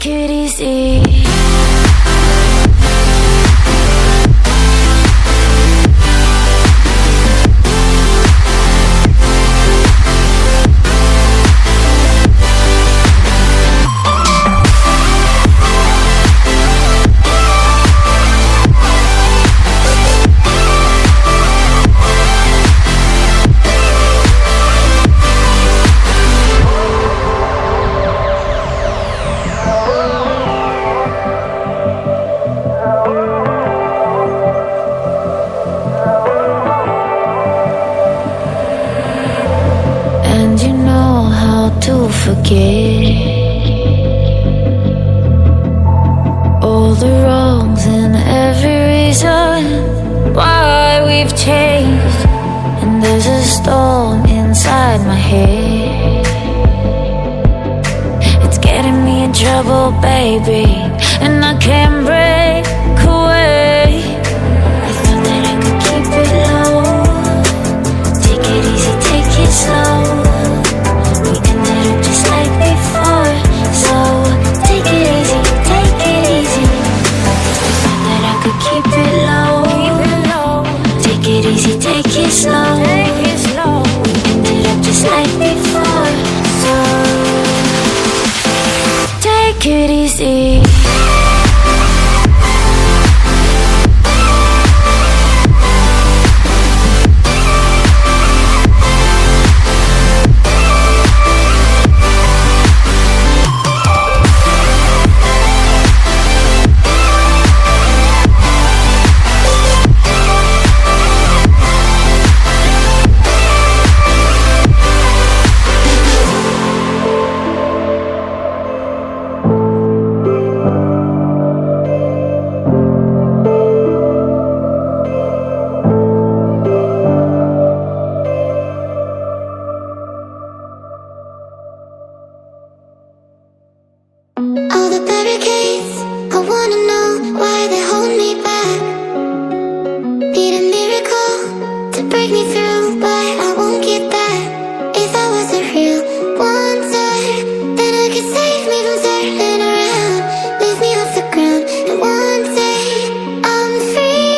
Take it easy. To forget all the wrongs and every reason why we've changed. And there's a storm inside my head, it's getting me in trouble, baby, and I can't break away. I thought that I could keep it low, take it easy, take it slow. Just like before, so take it easy, take it easy. Thought that I could keep it low, take it easy, take it slow. We ended up just like before, so take it easy. All the barricades, I wanna know why they hold me back. Need a miracle to break me through, but I won't get that. If I wasn't real wonder, then I could save me from turning around, lift me off the ground, and one day I'm free.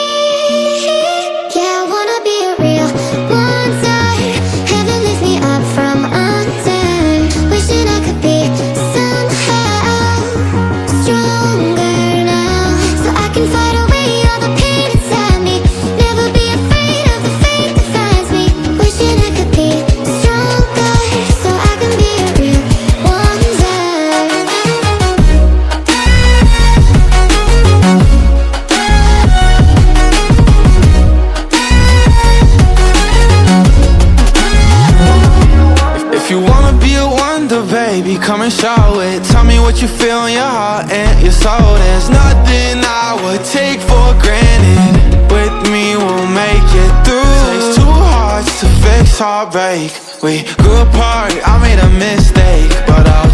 Yeah, I wanna be a real wonder, heaven lift me up from under. Wishing I could be stronger now, so I can fight away all the pain inside me. Never be afraid of the fate that finds me. Wishing I could be stronger, so I can be a real wonder. If you wanna be a wonder, baby, come and show it. Tell me what you feel in your heart and your soul. There's nothing I would take for granted. With me, we'll make it through. Takes two hearts to fix heartbreak. We grew apart, I made a mistake, but I